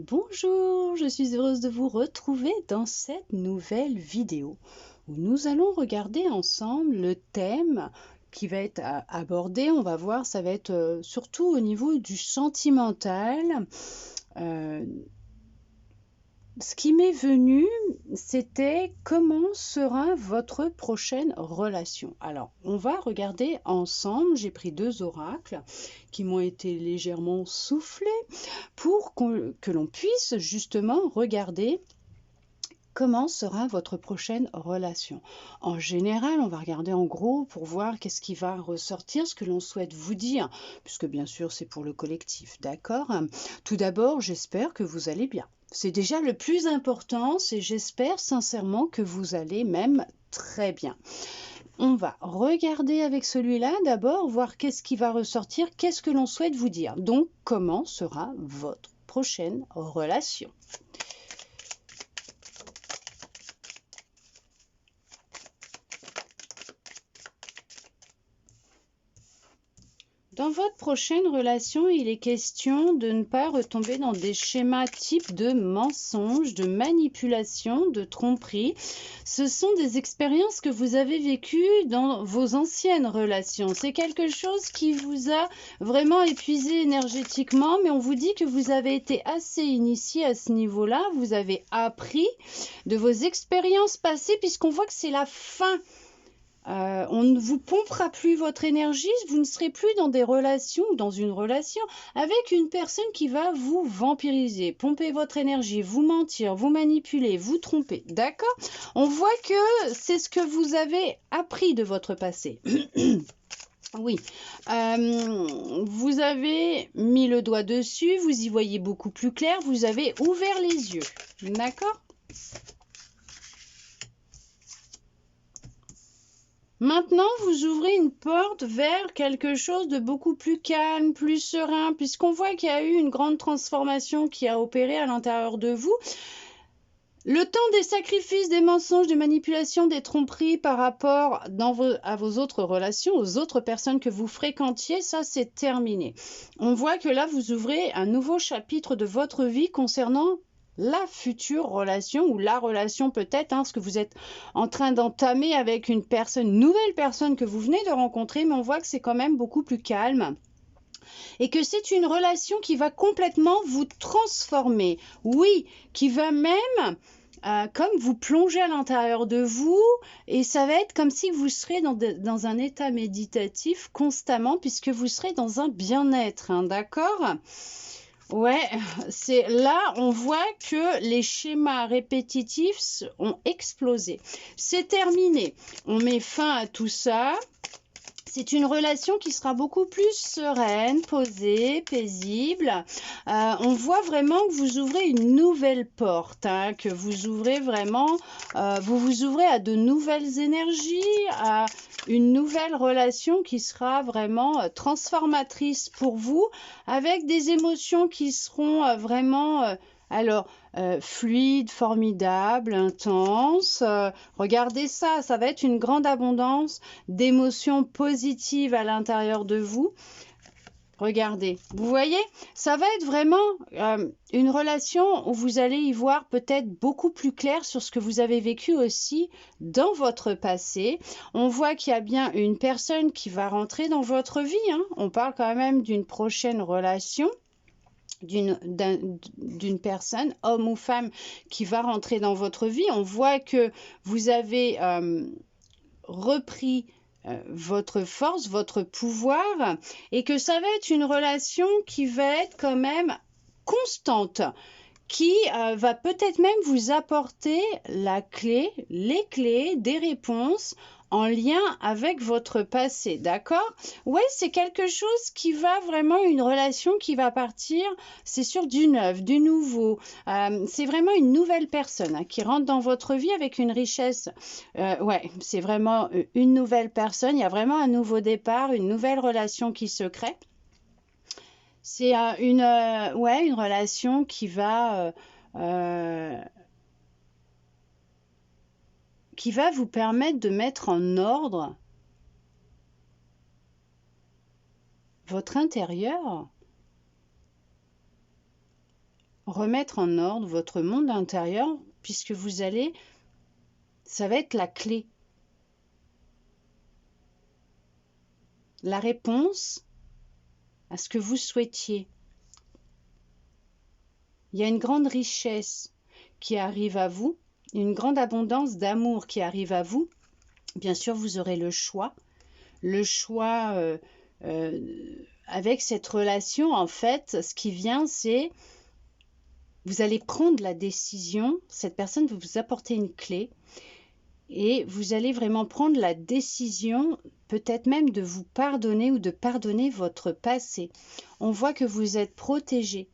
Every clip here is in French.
Bonjour, je suis heureuse de vous retrouver dans cette nouvelle vidéo où nous allons regarder ensemble le thème qui va être abordé. On va voir, ça va être surtout au niveau du sentimental. Euh, Ce qui m'est venu, c'était comment sera votre prochaine relation. Alors, on va regarder ensemble. J'ai pris 2 oracles qui m'ont été légèrement soufflés pour que l'on puisse justement regarder comment sera votre prochaine relation. En général, on va regarder en gros pour voir qu'est-ce qui va ressortir, ce que l'on souhaite vous dire, puisque bien sûr c'est pour le collectif, d'accord? Tout d'abord, j'espère que vous allez bien. C'est déjà le plus important, c'est j'espère sincèrement que vous allez même très bien. On va regarder avec celui-là d'abord, voir qu'est-ce qui va ressortir, qu'est-ce que l'on souhaite vous dire. Donc, comment sera votre prochaine relation? Dans votre prochaine relation, il est question de ne pas retomber dans des schémas types de mensonges, de manipulation, de tromperie. Ce sont des expériences que vous avez vécues dans vos anciennes relations. C'est quelque chose qui vous a vraiment épuisé énergétiquement, mais on vous dit que vous avez été assez initié à ce niveau-là. Vous avez appris de vos expériences passées puisqu'on voit que c'est la fin. On ne vous pompera plus votre énergie, vous ne serez plus dans des relations ou dans une relation avec une personne qui va vous vampiriser, pomper votre énergie, vous mentir, vous manipuler, vous tromper. D'accord? On voit que c'est ce que vous avez appris de votre passé. Oui, vous avez mis le doigt dessus, vous y voyez beaucoup plus clair, vous avez ouvert les yeux. D'accord? Maintenant, vous ouvrez une porte vers quelque chose de beaucoup plus calme, plus serein, puisqu'on voit qu'il y a eu une grande transformation qui a opéré à l'intérieur de vous. Le temps des sacrifices, des mensonges, des manipulations, des tromperies par rapport à vos autres relations, aux autres personnes que vous fréquentiez, ça c'est terminé. On voit que là, vous ouvrez un nouveau chapitre de votre vie concernant la future relation ou la relation peut-être, ce que vous êtes en train d'entamer avec une nouvelle personne que vous venez de rencontrer, mais on voit que c'est quand même beaucoup plus calme et que c'est une relation qui va complètement vous transformer. Oui, qui va même comme vous plonger à l'intérieur de vous et ça va être comme si vous serez dans un état méditatif constamment puisque vous serez dans un bien-être, d'accord ? Ouais, c'est là, on voit que les schémas répétitifs ont explosé. C'est terminé. On met fin à tout ça. C'est une relation qui sera beaucoup plus sereine, posée, paisible. On voit vraiment que vous ouvrez une nouvelle porte, que vous ouvrez vraiment, vous vous ouvrez à de nouvelles énergies, à une nouvelle relation qui sera vraiment transformatrice pour vous, avec des émotions qui seront vraiment fluides, formidables, intenses. Regardez ça, ça va être une grande abondance d'émotions positives à l'intérieur de vous. Regardez, vous voyez, ça va être vraiment une relation où vous allez y voir peut-être beaucoup plus clair sur ce que vous avez vécu aussi dans votre passé. On voit qu'il y a bien une personne qui va rentrer dans votre vie. On parle quand même d'une prochaine relation d'une personne, homme ou femme, qui va rentrer dans votre vie. On voit que vous avez repris votre force, votre pouvoir, et que ça va être une relation qui va être quand même constante, qui va peut-être même vous apporter les clés, des réponses en lien avec votre passé, d'accord? Ouais, c'est quelque chose qui va vraiment, une relation qui va partir, c'est sur du neuf, du nouveau. C'est vraiment une nouvelle personne qui rentre dans votre vie avec une richesse. Ouais, c'est vraiment une nouvelle personne. Il y a vraiment un nouveau départ, une nouvelle relation qui se crée. C'est une relation qui va vous permettre de mettre en ordre votre intérieur. remettre en ordre votre monde intérieur, puisque ça va être la clé. La réponse à ce que vous souhaitiez. Il y a une grande richesse qui arrive à vous, une grande abondance d'amour qui arrive à vous. Bien sûr, vous aurez le choix. Le choix avec cette relation, en fait, ce qui vient, c'est vous allez prendre la décision, cette personne va vous apporter une clé et vous allez vraiment prendre la décision, peut-être même de vous pardonner ou de pardonner votre passé. On voit que vous êtes protégé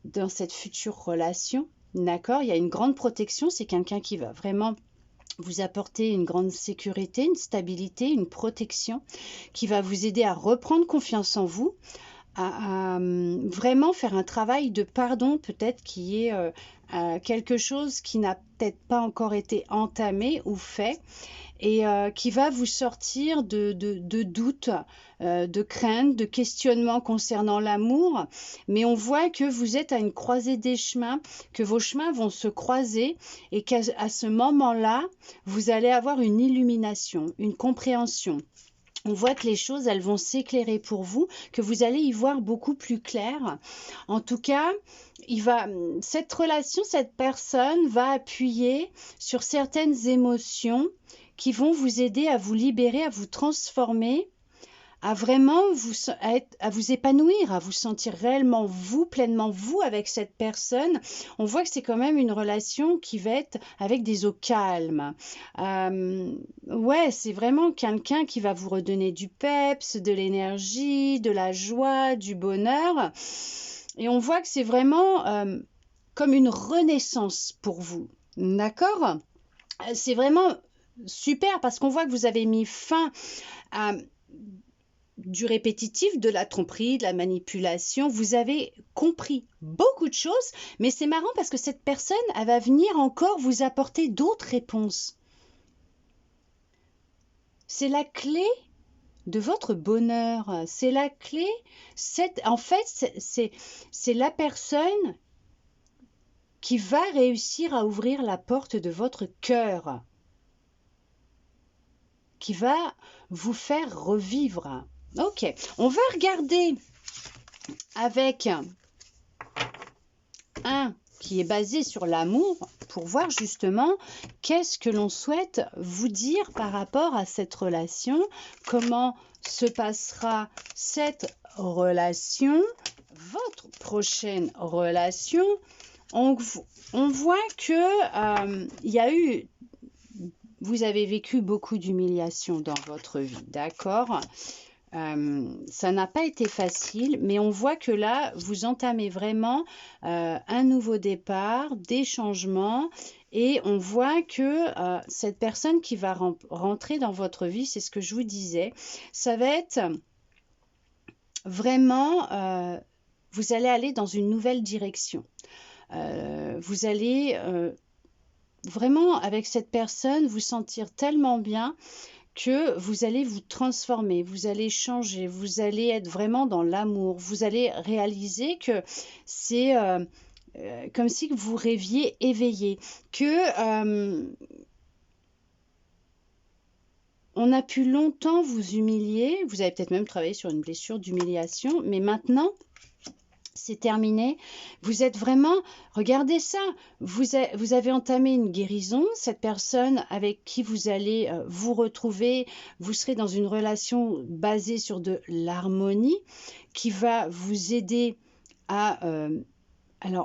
dans cette future relation, d'accord? Il y a une grande protection, c'est quelqu'un qui va vraiment vous apporter une grande sécurité, une stabilité, une protection, qui va vous aider à reprendre confiance en vous, à vraiment faire un travail de pardon, peut-être qui est quelque chose qui n'a peut-être pas encore été entamé ou fait, et qui va vous sortir de doutes, de craintes, de questionnements concernant l'amour. Mais on voit que vous êtes à une croisée des chemins, que vos chemins vont se croiser et qu'à ce moment-là, vous allez avoir une illumination, une compréhension. On voit que les choses, elles vont s'éclairer pour vous, que vous allez y voir beaucoup plus clair. En tout cas, cette relation, cette personne va appuyer sur certaines émotions qui vont vous aider à vous libérer, à vous transformer, à vraiment à vous épanouir, à vous sentir réellement vous, pleinement vous avec cette personne. On voit que c'est quand même une relation qui va être avec des eaux calmes. Ouais, c'est vraiment quelqu'un qui va vous redonner du peps, de l'énergie, de la joie, du bonheur. Et on voit que c'est vraiment comme une renaissance pour vous. D'accord? C'est vraiment super parce qu'on voit que vous avez mis fin à du répétitif, de la tromperie, de la manipulation. Vous avez compris beaucoup de choses, mais c'est marrant parce que cette personne, elle va venir encore vous apporter d'autres réponses. C'est la clé de votre bonheur. C'est la clé. En fait, c'est la personne qui va réussir à ouvrir la porte de votre cœur, qui va vous faire revivre. Ok, on va regarder avec un qui est basé sur l'amour pour voir justement qu'est-ce que l'on souhaite vous dire par rapport à cette relation, comment se passera cette relation, votre prochaine relation. On voit que vous avez vécu beaucoup d'humiliation dans votre vie, d'accord? Ça n'a pas été facile, mais on voit que là, vous entamez vraiment un nouveau départ, des changements, et on voit que cette personne qui va rentrer dans votre vie, c'est ce que je vous disais, ça va être vraiment, vous allez aller dans une nouvelle direction. Vous allez vraiment, avec cette personne, vous sentir tellement bien que vous allez vous transformer, vous allez changer, vous allez être vraiment dans l'amour, vous allez réaliser que c'est comme si vous rêviez éveillé, que on a pu longtemps vous humilier, vous avez peut-être même travaillé sur une blessure d'humiliation, mais maintenant, c'est terminé. Vous êtes vraiment, regardez ça, vous avez entamé une guérison. Cette personne avec qui vous allez vous retrouver, vous serez dans une relation basée sur de l'harmonie qui va vous aider à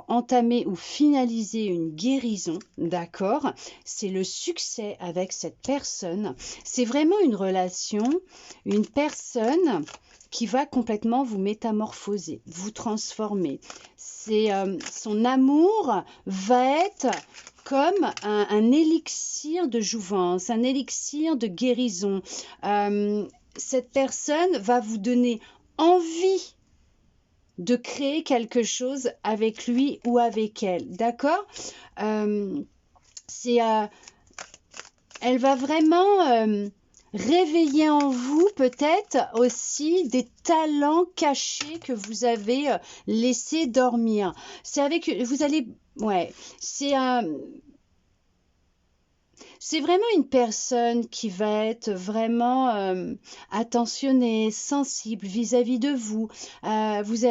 entamer ou finaliser une guérison, d'accord? C'est le succès avec cette personne. C'est vraiment une relation, une personne qui va complètement vous métamorphoser, vous transformer. Son amour va être comme un élixir de jouvence, un élixir de guérison. Cette personne va vous donner envie de créer quelque chose avec lui ou avec elle, d'accord? Elle va vraiment réveiller en vous peut-être aussi des talents cachés que vous avez laissés dormir. C'est avec, vous allez, ouais, c'est vraiment une personne qui va être vraiment attentionnée, sensible vis-à-vis de vous. Vous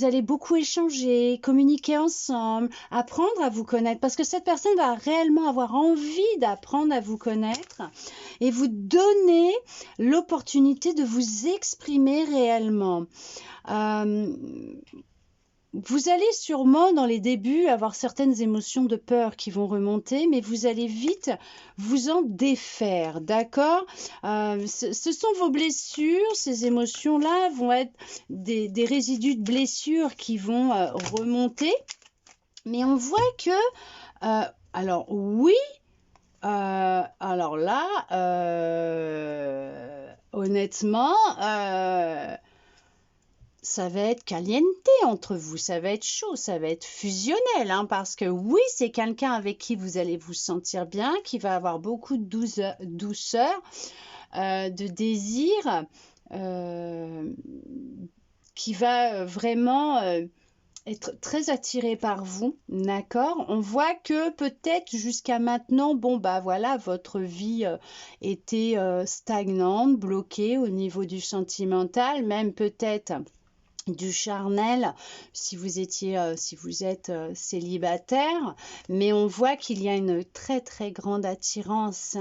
allez beaucoup échanger, communiquer ensemble, apprendre à vous connaître, parce que cette personne va réellement avoir envie d'apprendre à vous connaître et vous donner l'opportunité de vous exprimer réellement. Euh, Vous allez sûrement dans les débuts avoir certaines émotions de peur qui vont remonter, mais vous allez vite vous en défaire, d'accord? Ce sont vos blessures, ces émotions-là vont être des résidus de blessures qui vont remonter, mais on voit que, alors oui, alors là, honnêtement, ça va être caliente entre vous, ça va être chaud, ça va être fusionnel, hein, parce que oui, c'est quelqu'un avec qui vous allez vous sentir bien, qui va avoir beaucoup de douceur, de désir, qui va vraiment être très attiré par vous, d'accord? On voit que peut-être jusqu'à maintenant, bon bah voilà, votre vie était stagnante, bloquée au niveau du sentimental, même peut-être du charnel si vous êtes célibataire, mais on voit qu'il y a une très très grande attirance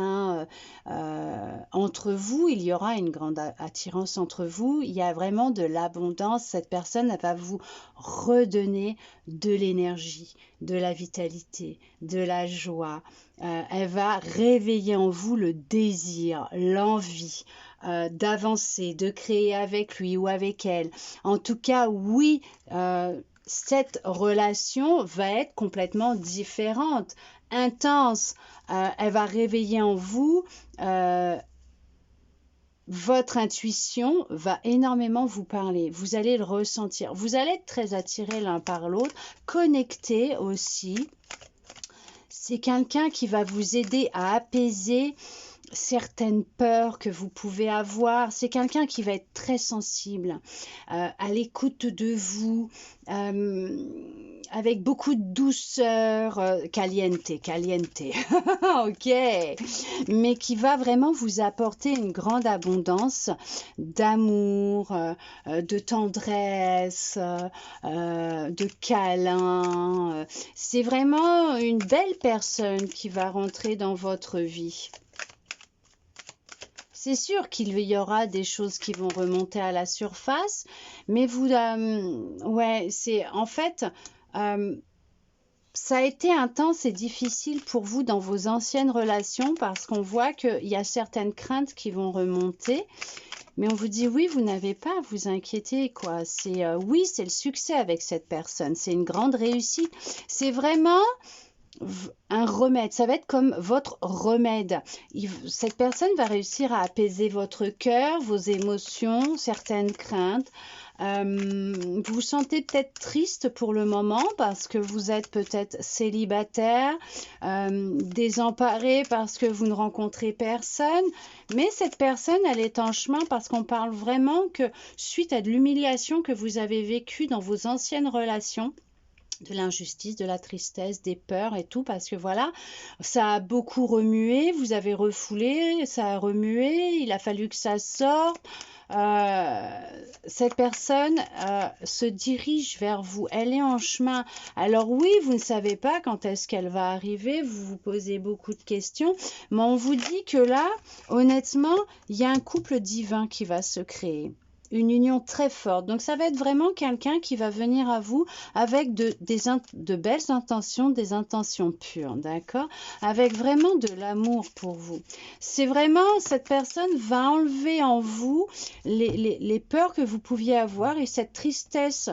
entre vous. Il y aura une grande attirance entre vous. Il y a vraiment de l'abondance. Cette personne elle va vous redonner de l'énergie, de la vitalité, de la joie. Elle va réveiller en vous le désir, l'envie d'avancer, de créer avec lui ou avec elle. En tout cas, oui, cette relation va être complètement différente, intense. Elle va réveiller en vous votre intuition va énormément vous parler. Vous allez le ressentir. Vous allez être très attirés l'un par l'autre, connectés aussi. C'est quelqu'un qui va vous aider à apaiser certaines peurs que vous pouvez avoir. C'est quelqu'un qui va être très sensible, à l'écoute de vous, avec beaucoup de douceur, caliente, ok, mais qui va vraiment vous apporter une grande abondance d'amour, de tendresse, de câlin. C'est vraiment une belle personne qui va rentrer dans votre vie. C'est sûr qu'il y aura des choses qui vont remonter à la surface, mais vous, ouais, c'est en fait, ça a été intense et difficile pour vous dans vos anciennes relations parce qu'on voit qu'il y a certaines craintes qui vont remonter. Mais on vous dit oui, vous n'avez pas à vous inquiéter, quoi. C'est oui, c'est le succès avec cette personne. C'est une grande réussite. C'est vraiment un remède, ça va être comme votre remède. Cette personne va réussir à apaiser votre cœur, vos émotions, certaines craintes. Vous vous sentez peut-être triste pour le moment parce que vous êtes peut-être célibataire, désemparé parce que vous ne rencontrez personne. Mais cette personne, elle est en chemin parce qu'on parle vraiment que suite à de l'humiliation que vous avez vécue dans vos anciennes relations, de l'injustice, de la tristesse, des peurs et tout, parce que voilà, ça a beaucoup remué, vous avez refoulé, ça a remué, il a fallu que ça sorte. Cette personne se dirige vers vous, elle est en chemin. Alors oui, vous ne savez pas quand est-ce qu'elle va arriver, vous vous posez beaucoup de questions, mais on vous dit que là, honnêtement, il y a un couple divin qui va se créer. Une union très forte. Donc, ça va être vraiment quelqu'un qui va venir à vous avec de belles intentions, des intentions pures, d'accord? Avec vraiment de l'amour pour vous. C'est vraiment, cette personne va enlever en vous les peurs que vous pouviez avoir et cette tristesse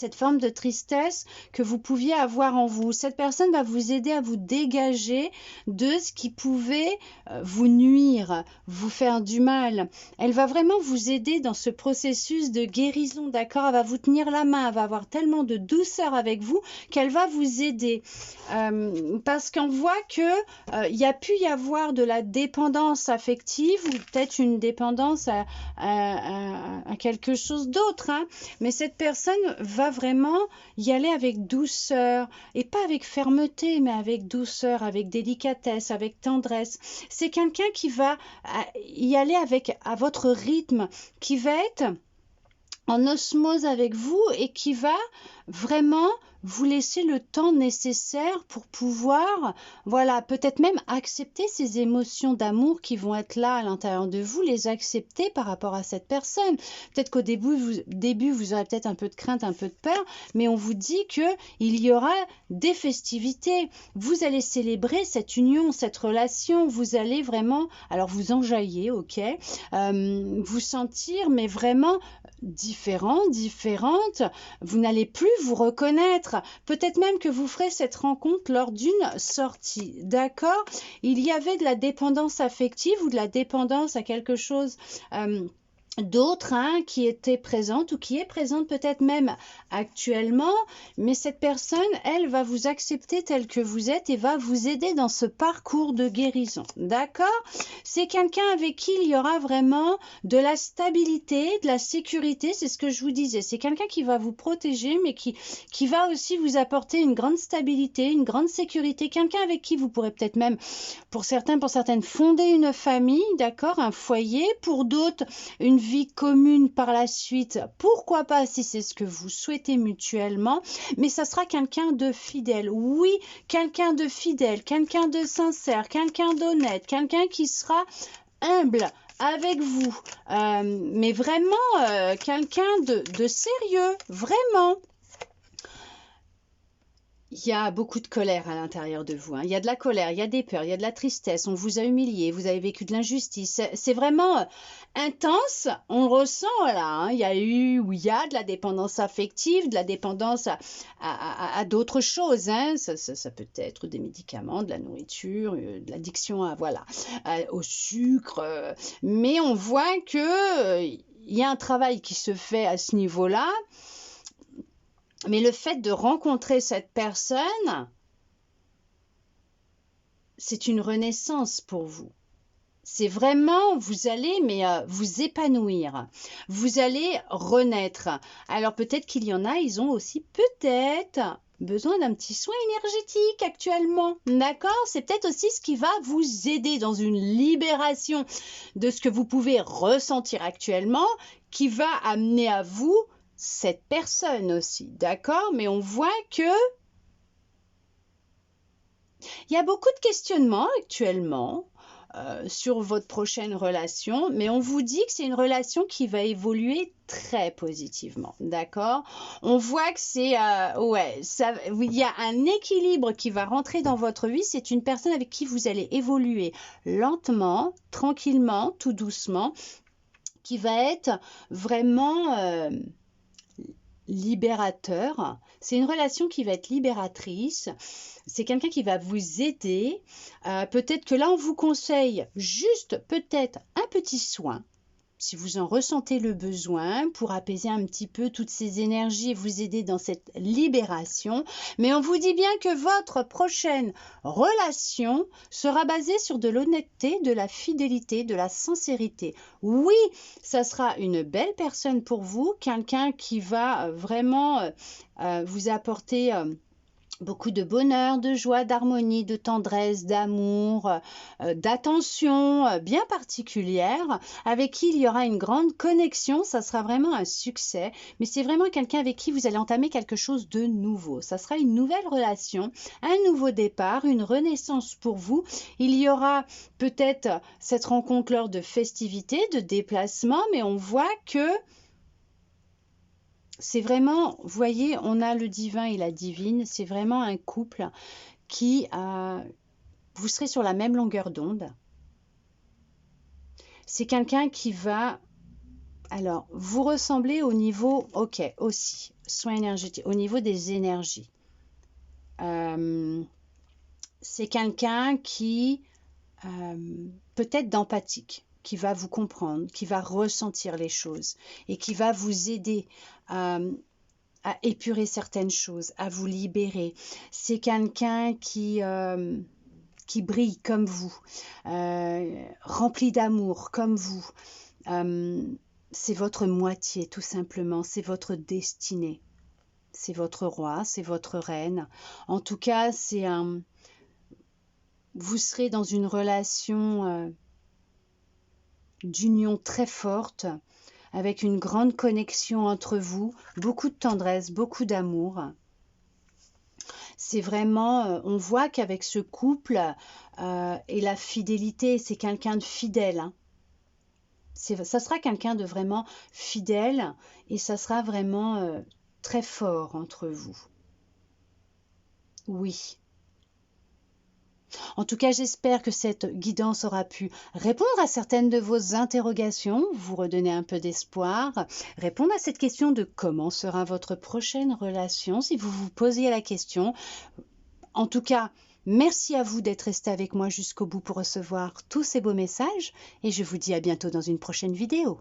cette forme de tristesse que vous pouviez avoir en vous. Cette personne va vous aider à vous dégager de ce qui pouvait vous nuire, vous faire du mal. Elle va vraiment vous aider dans ce processus de guérison, d'accord? Elle va vous tenir la main, elle va avoir tellement de douceur avec vous qu'elle va vous aider. Parce qu'on voit que il y a pu y avoir de la dépendance affective ou peut-être une dépendance à quelque chose d'autre, hein. Mais cette personne va vraiment y aller avec douceur et pas avec fermeté, mais avec douceur, avec délicatesse, avec tendresse. C'est quelqu'un qui va y aller à votre rythme, qui va être en osmose avec vous et qui va vraiment vous laisser le temps nécessaire pour pouvoir, voilà, peut-être même accepter ces émotions d'amour qui vont être là à l'intérieur de vous, les accepter par rapport à cette personne. Peut-être qu'au début, vous aurez peut-être un peu de crainte, un peu de peur, mais on vous dit qu'il y aura des festivités. Vous allez célébrer cette union, cette relation. Vous allez vraiment, alors vous enjailler, ok, vous sentir, mais vraiment différente. Vous n'allez plus vous reconnaître. Peut-être même que vous ferez cette rencontre lors d'une sortie, d'accord? Il y avait de la dépendance affective ou de la dépendance à quelque chose d'autres, hein, qui étaient présentes ou qui est présente peut-être même actuellement, mais cette personne, elle va vous accepter tel que vous êtes et va vous aider dans ce parcours de guérison, d'accord? C'est quelqu'un avec qui il y aura vraiment de la stabilité, de la sécurité, c'est ce que je vous disais, c'est quelqu'un qui va vous protéger, mais qui va aussi vous apporter une grande stabilité, une grande sécurité, quelqu'un avec qui vous pourrez peut-être même, pour certaines, fonder une famille, d'accord, un foyer, pour d'autres, une vie commune par la suite, pourquoi pas si c'est ce que vous souhaitez mutuellement, mais ça sera quelqu'un de fidèle, oui, quelqu'un de fidèle, quelqu'un de sincère, quelqu'un d'honnête, quelqu'un qui sera humble avec vous, mais vraiment quelqu'un de sérieux, vraiment. Il y a beaucoup de colère à l'intérieur de vous, hein. Il y a de la colère, il y a des peurs, il y a de la tristesse, on vous a humilié, vous avez vécu de l'injustice. C'est vraiment intense, on le ressent, voilà, hein. Il y a de la dépendance affective, de la dépendance à d'autres choses, hein. Ça peut être des médicaments, de la nourriture, de l'addiction au sucre. Mais on voit que il y a un travail qui se fait à ce niveau-là. Mais le fait de rencontrer cette personne, c'est une renaissance pour vous. C'est vraiment, vous allez vous épanouir. Vous allez renaître. Alors peut-être qu'il y en a, ils ont aussi peut-être besoin d'un petit soin énergétique actuellement. D'accord? C'est peut-être aussi ce qui va vous aider dans une libération de ce que vous pouvez ressentir actuellement, qui va amener à vous cette personne aussi, d'accord? Mais on voit que il y a beaucoup de questionnements actuellement sur votre prochaine relation, mais on vous dit que c'est une relation qui va évoluer très positivement, d'accord? On voit que il y a un équilibre qui va rentrer dans votre vie. C'est une personne avec qui vous allez évoluer lentement, tranquillement, tout doucement, qui va être vraiment libérateur. C'est une relation qui va être libératrice. C'est quelqu'un qui va vous aider. Peut-être que là, on vous conseille juste peut-être un petit soin, si vous en ressentez le besoin, pour apaiser un petit peu toutes ces énergies et vous aider dans cette libération. Mais on vous dit bien que votre prochaine relation sera basée sur de l'honnêteté, de la fidélité, de la sincérité. Oui, ça sera une belle personne pour vous, quelqu'un qui va vraiment vous apporter beaucoup de bonheur, de joie, d'harmonie, de tendresse, d'amour, d'attention bien particulière, avec qui il y aura une grande connexion. Ça sera vraiment un succès, mais c'est vraiment quelqu'un avec qui vous allez entamer quelque chose de nouveau. Ça sera une nouvelle relation, un nouveau départ, une renaissance pour vous. Il y aura peut-être cette rencontre lors de festivités, de déplacements, mais on voit que c'est vraiment, vous voyez, on a le divin et la divine, c'est vraiment un couple qui, vous serez sur la même longueur d'onde. C'est quelqu'un qui va, alors, vous ressembler au niveau, ok, aussi, soins énergétiques, au niveau des énergies. C'est quelqu'un qui peut-être d'empathique, qui va vous comprendre, qui va ressentir les choses et qui va vous aider à épurer certaines choses, à vous libérer. C'est quelqu'un qui brille comme vous, rempli d'amour comme vous. C'est votre moitié, tout simplement, c'est votre destinée. C'est votre roi, c'est votre reine. En tout cas, vous serez dans une relation d'union très forte, avec une grande connexion entre vous, beaucoup de tendresse, beaucoup d'amour. C'est vraiment, on voit qu'avec ce couple et la fidélité, c'est quelqu'un de fidèle. Hein. Ça sera quelqu'un de vraiment fidèle et ça sera vraiment très fort entre vous. Oui. En tout cas, j'espère que cette guidance aura pu répondre à certaines de vos interrogations, vous redonner un peu d'espoir, répondre à cette question de comment sera votre prochaine relation, si vous vous posiez la question. En tout cas, merci à vous d'être resté avec moi jusqu'au bout pour recevoir tous ces beaux messages et je vous dis à bientôt dans une prochaine vidéo.